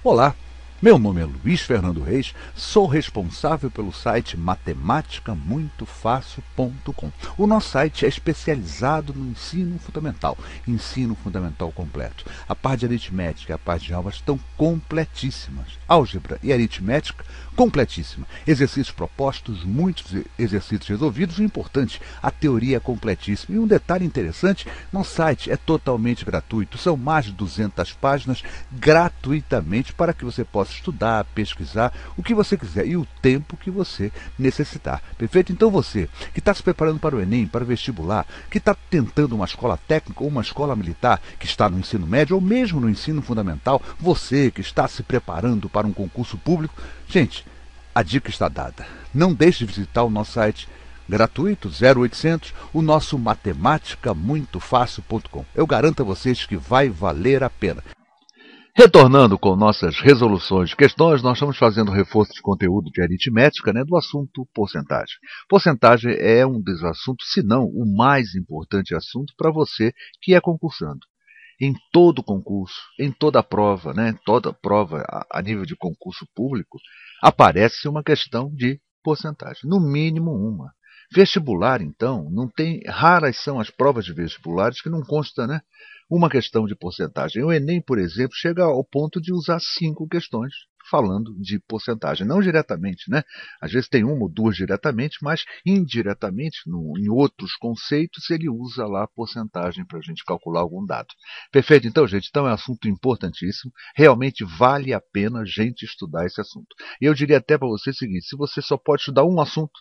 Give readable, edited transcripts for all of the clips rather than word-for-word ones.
Olá, meu nome é Luiz Fernando Reis, sou responsável pelo site matematicamuitofácil.com. O nosso site é especializado no ensino fundamental completo. A parte de aritmética e a parte de álgebra estão completíssimas. Álgebra e aritmética, completíssima. Exercícios propostos, muitos exercícios resolvidos e, importante, a teoria é completíssima. E um detalhe interessante, nosso site é totalmente gratuito. São mais de 200 páginas gratuitamente para que você possa estudar, pesquisar, o que você quiser e o tempo que você necessitar. Perfeito? Então você que está se preparando para o Enem, para o vestibular, que está tentando uma escola técnica ou uma escola militar, que está no ensino médio ou mesmo no ensino fundamental, você que está se preparando para um concurso público, gente, a dica está dada. Não deixe de visitar o nosso site gratuito 0800, o nosso matematicamuitofácil.com. Eu garanto a vocês que vai valer a pena. Retornando com nossas resoluções de questões, nós estamos fazendo reforço de conteúdo de aritmética, do assunto porcentagem. Porcentagem é um dos assuntos, se não o mais importante assunto para você que é concursando. Em todo concurso, em toda prova, toda prova a nível de concurso público, aparece uma questão de porcentagem, no mínimo uma. Vestibular, então, não tem, raras são as provas de vestibulares que não consta, uma questão de porcentagem. O Enem, por exemplo, chega ao ponto de usar 5 questões falando de porcentagem. Não diretamente, Às vezes tem uma ou duas diretamente, mas indiretamente, em outros conceitos, ele usa lá a porcentagem para a gente calcular algum dado. Perfeito? Então, gente, é um assunto importantíssimo. Realmente vale a pena a gente estudar esse assunto. E eu diria até para você o seguinte, se você só pode estudar um assunto,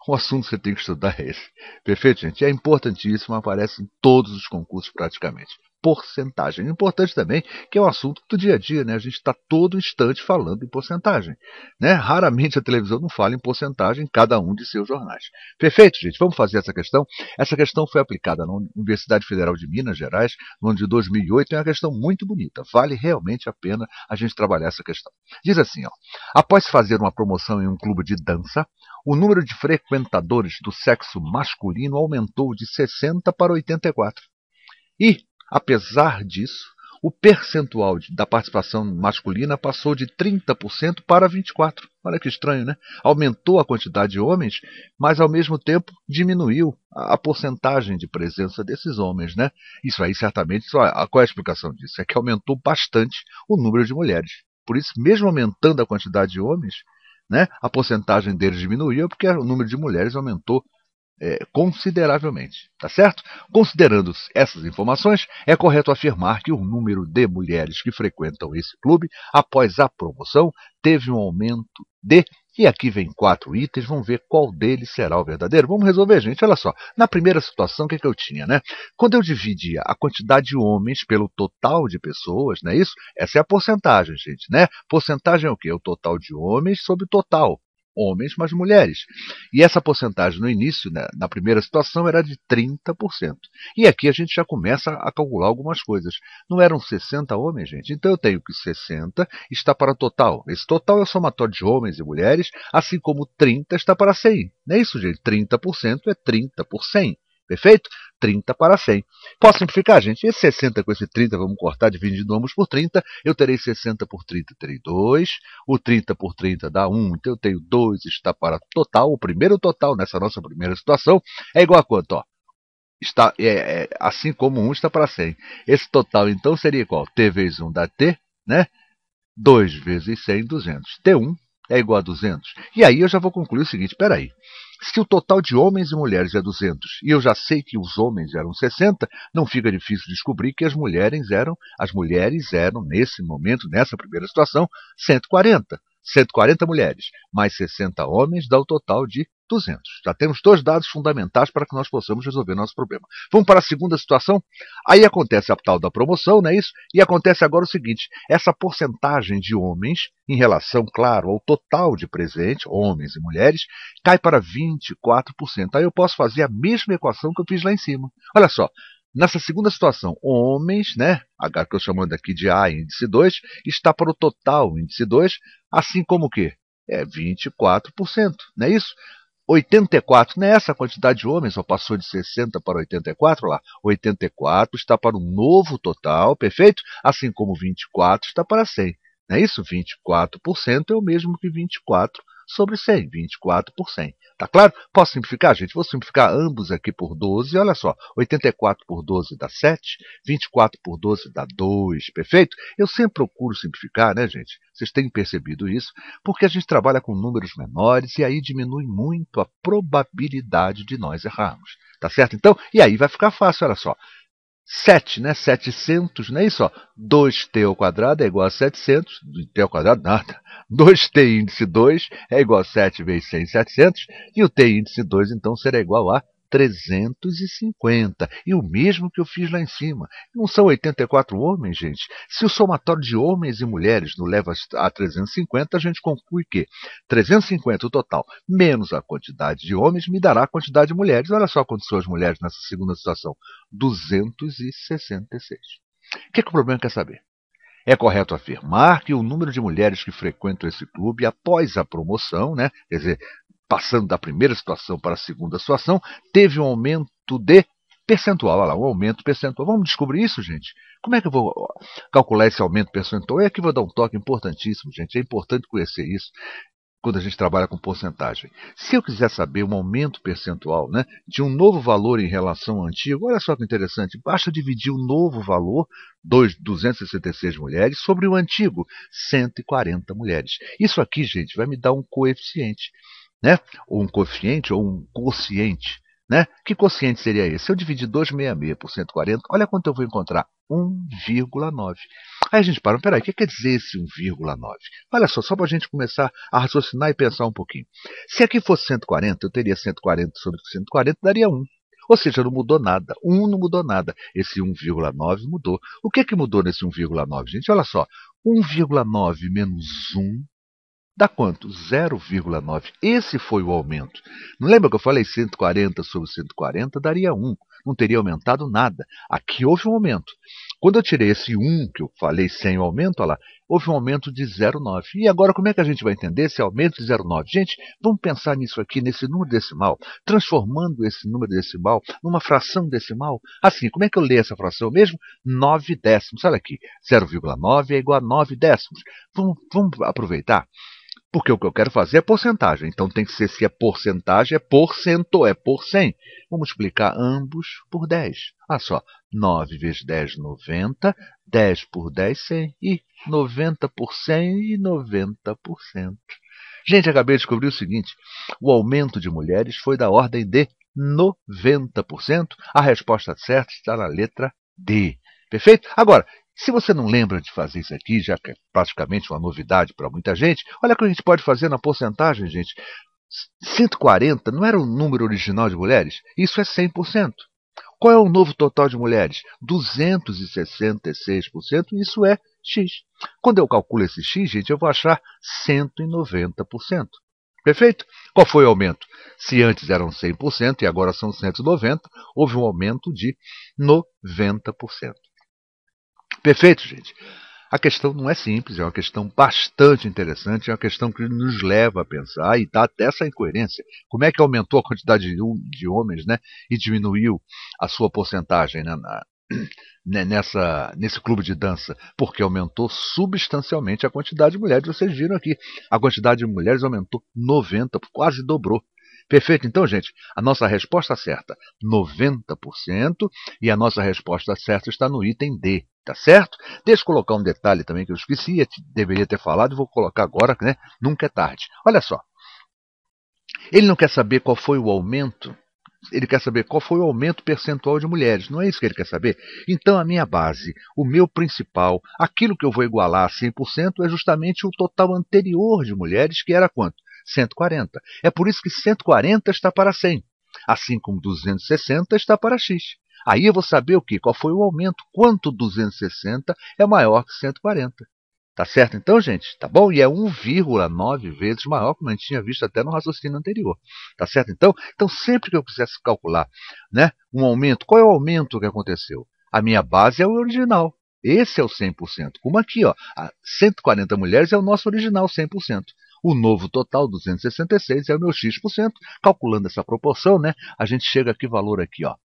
o assunto que você tem que estudar é esse. Perfeito, gente? É importantíssimo, aparece em todos os concursos praticamente. Porcentagem. Importante também que é um assunto do dia a dia, A gente está todo instante falando em porcentagem, Raramente a televisão não fala em porcentagem em cada um de seus jornais. Perfeito, gente? Vamos fazer essa questão? Essa questão foi aplicada na Universidade Federal de Minas Gerais, no ano de 2008, é uma questão muito bonita. Vale realmente a pena a gente trabalhar essa questão. Diz assim, após fazer uma promoção em um clube de dança, o número de frequentadores do sexo masculino aumentou de 60 para 84. E, apesar disso, o percentual da participação masculina passou de 30% para 24%. Olha que estranho, Aumentou a quantidade de homens, mas ao mesmo tempo diminuiu a porcentagem de presença desses homens, Isso aí certamente, qual é a explicação disso? É que aumentou bastante o número de mulheres. Por isso, mesmo aumentando a quantidade de homens, a porcentagem deles diminuiu porque o número de mulheres aumentou consideravelmente. Tá certo? Considerando essas informações, é correto afirmar que o número de mulheres que frequentam esse clube após a promoção teve um aumento de... E aqui vem 4 itens, vamos ver qual deles será o verdadeiro. Vamos resolver, gente. Olha só, na primeira situação, o que eu tinha, Quando eu dividia a quantidade de homens pelo total de pessoas, não é isso? Essa é a porcentagem, gente, Porcentagem é o quê? É o total de homens sobre o total. Homens mais mulheres. E essa porcentagem no início, na primeira situação, era de 30%. E aqui a gente já começa a calcular algumas coisas. Não eram 60 homens, gente? Então eu tenho que 60 está para o total. Esse total é o somatório de homens e mulheres, assim como 30 está para 100. Não é isso, gente? 30% é 30 por 100. Perfeito? 30 para 100. Posso simplificar, gente? Esse 60 com esse 30, vamos cortar, dividindo ambos por 30. Eu terei 60 por 30, terei 2. O 30 por 30 dá 1. Então eu tenho 2, está para total. O primeiro total nessa nossa primeira situação é igual a quanto? Está, assim como 1 está para 100. Esse total, então, seria igual? T vezes 1 dá T, 2 vezes 100, 200. T1 é igual a 200. E aí eu já vou concluir o seguinte, espera aí. Se o total de homens e mulheres é 200 e eu já sei que os homens eram 60, não fica difícil descobrir que as mulheres eram, nesse momento, nessa primeira situação, 140. 140 mulheres, mais 60 homens, dá o total de 200. Já temos 2 dados fundamentais para que nós possamos resolver nosso problema. Vamos para a segunda situação. Aí acontece a tal da promoção, não é isso? E acontece agora o seguinte, essa porcentagem de homens, em relação, claro, ao total de presente, homens e mulheres, cai para 24%. Aí eu posso fazer a mesma equação que eu fiz lá em cima. Olha só, nessa segunda situação, homens, H que eu estou chamando aqui de A, índice 2, está para o total, índice 2, assim como o quê? É 24%, não é isso? 84, nessa quantidade de homens, só passou de 60 para 84, lá. 84 está para um novo total, perfeito? Assim como 24 está para 100. Não é isso? 24% é o mesmo que 24 sobre 100, 24 por 100. Tá claro? Posso simplificar, gente? Vou simplificar ambos aqui por 12. Olha só, 84 por 12 dá 7, 24 por 12 dá 2, perfeito? Eu sempre procuro simplificar, né, gente? Vocês têm percebido isso, porque a gente trabalha com números menores e aí diminui muito a probabilidade de nós errarmos. Tá certo? Então, e aí vai ficar fácil, olha só. 7, né? 700, não é isso? Ó. 2t ao quadrado é igual a 700. T ao quadrado, nada. 2t índice 2 é igual a 7 vezes 100, 700. E o t índice 2, então, será igual a 350. E o mesmo que eu fiz lá em cima. Não são 84 homens, gente? Se o somatório de homens e mulheres nos leva a 350, a gente conclui que 350 o total, menos a quantidade de homens, me dará a quantidade de mulheres. Olha só quantas são as mulheres nessa segunda situação. 266. O que o problema quer saber? É correto afirmar que o número de mulheres que frequentam esse clube após a promoção, né, quer dizer, passando da primeira situação para a segunda situação, teve um aumento de percentual. Olha lá, um aumento percentual. Vamos descobrir isso, gente? Como é que eu vou calcular esse aumento percentual? E aqui vou dar um toque importantíssimo, gente. É importante conhecer isso quando a gente trabalha com porcentagem. Se eu quiser saber um aumento percentual, né, de um novo valor em relação ao antigo, olha só que interessante, basta dividir o novo valor, 266 mulheres, sobre o antigo, 140 mulheres. Isso aqui, gente, vai me dar um coeficiente, né? Ou um coeficiente ou um quociente. Né? Que quociente seria esse? Se eu dividir 266 por 140, olha quanto eu vou encontrar. 1,9. Aí a gente para, peraí, o que quer dizer esse 1,9? Olha só para a gente começar a raciocinar e pensar um pouquinho. Se aqui fosse 140, eu teria 140 sobre 140, daria 1. Ou seja, não mudou nada. 1 não mudou nada. Esse 1,9 mudou. O que mudou nesse 1,9, gente? Olha só. 1,9 menos 1 dá quanto? 0,9. Esse foi o aumento. Não lembra que eu falei 140 sobre 140 daria 1. Não teria aumentado nada. Aqui houve um aumento. Quando eu tirei esse 1 que eu falei sem o aumento, olha lá, houve um aumento de 0,9. E agora como é que a gente vai entender esse aumento de 0,9? Gente, vamos pensar nisso aqui, nesse número decimal, transformando esse número decimal numa fração decimal. Assim, como é que eu leio essa fração mesmo? 9 décimos. Olha aqui, 0,9 é igual a 9 décimos. Vamos aproveitar. Porque o que eu quero fazer é porcentagem. Então tem que ser, se é porcentagem, é por cento, é por 100. Vou multiplicar ambos por 10. Olha só, 9 vezes 10, 90. 10 por 10, 100. E 90 por 100 e 90%. Gente, acabei de descobrir o seguinte. O aumento de mulheres foi da ordem de 90%. A resposta certa está na letra D. Perfeito? Agora, se você não lembra de fazer isso aqui, já que é praticamente uma novidade para muita gente, olha o que a gente pode fazer na porcentagem, gente. 140 não era o número original de mulheres? Isso é 100%. Qual é o novo total de mulheres? 266%, isso é X. Quando eu calculo esse X, gente, eu vou achar 190%. Perfeito? Qual foi o aumento? Se antes eram 100% e agora são 190%, houve um aumento de 90%. Perfeito, gente? A questão não é simples, é uma questão bastante interessante, é uma questão que nos leva a pensar e dá até essa incoerência. Como é que aumentou a quantidade de homens, né, e diminuiu a sua porcentagem, né, nesse clube de dança? Porque aumentou substancialmente a quantidade de mulheres. Vocês viram aqui, a quantidade de mulheres aumentou 90%, quase dobrou. Perfeito? Então, gente, a nossa resposta certa, 90%, e a nossa resposta certa está no item D, tá certo? Deixa eu colocar um detalhe também que eu esqueci, deveria ter falado, e vou colocar agora, né? Nunca é tarde. Olha só, ele não quer saber qual foi o aumento, ele quer saber qual foi o aumento percentual de mulheres, não é isso que ele quer saber? Então, a minha base, o meu principal, aquilo que eu vou igualar a 100% é justamente o total anterior de mulheres, que era quanto? 140. É por isso que 140 está para 100, assim como 260 está para X. Aí eu vou saber o quê? Qual foi o aumento? Quanto 260 é maior que 140. Tá certo então, gente? Tá bom? E é 1,9 vezes maior, como a gente tinha visto até no raciocínio anterior. Tá certo então? Então, sempre que eu quisesse calcular, né, um aumento, qual é o aumento que aconteceu? A minha base é o original. Esse é o 100%. Como aqui, ó, 140 mulheres é o nosso original 100%. O novo total, 266, é o meu X%. Calculando essa proporção, né, a gente chega a que valor aqui, ó?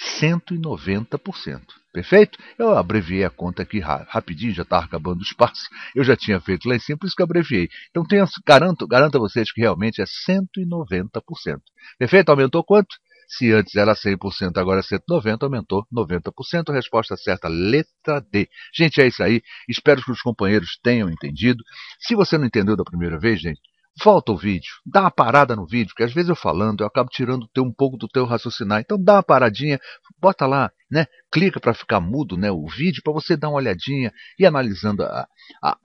190%. Perfeito? Eu abreviei a conta aqui rapidinho, já estava acabando o espaço. Eu já tinha feito lá em cima, por isso que eu abreviei. Então garanto a vocês que realmente é 190%. Perfeito? Aumentou quanto? Se antes era 100%, agora é 190%, aumentou 90%. Resposta certa, letra D. Gente, é isso aí. Espero que os companheiros tenham entendido. Se você não entendeu da primeira vez, gente, volta o vídeo, dá uma parada no vídeo, que às vezes eu falando, eu acabo tirando um pouco do teu raciocinar. Então dá uma paradinha, bota lá, né? Clica para ficar mudo, né, o vídeo, para você dar uma olhadinha e analisando a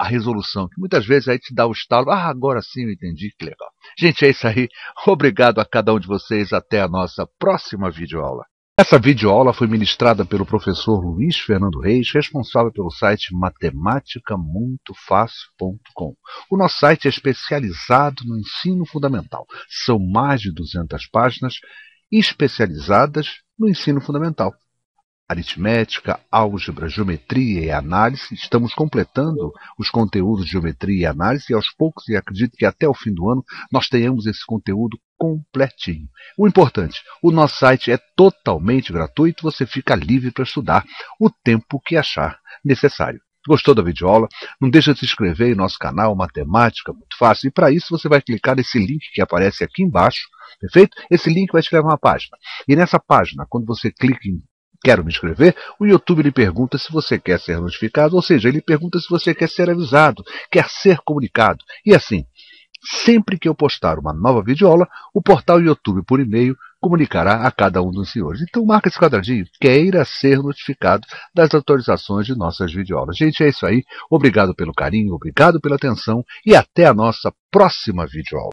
resolução, que muitas vezes aí te dá o estalo. Ah, agora sim eu entendi, que legal. Gente, é isso aí. Obrigado a cada um de vocês. Até a nossa próxima videoaula. Essa videoaula foi ministrada pelo professor Luiz Fernando Reis, responsável pelo site matematicamuitofácil.com. O nosso site é especializado no ensino fundamental. São mais de 200 páginas especializadas no ensino fundamental. Aritmética, álgebra, geometria e análise. Estamos completando os conteúdos de geometria e análise e aos poucos, e acredito que até o fim do ano, nós tenhamos esse conteúdo completinho. O importante, o nosso site é totalmente gratuito, você fica livre para estudar o tempo que achar necessário. Gostou da videoaula? Não deixa de se inscrever em nosso canal Matemática Muito Fácil, e para isso você vai clicar nesse link que aparece aqui embaixo, perfeito? Esse link vai te levar a uma página. E nessa página, quando você clica em Quero me inscrever, o YouTube lhe pergunta se você quer ser notificado, ou seja, ele pergunta se você quer ser avisado, quer ser comunicado. E assim, sempre que eu postar uma nova videoaula, o portal YouTube por e-mail comunicará a cada um dos senhores. Então marca esse quadradinho, queira ser notificado das atualizações de nossas videoaulas. Gente, é isso aí. Obrigado pelo carinho, obrigado pela atenção e até a nossa próxima videoaula.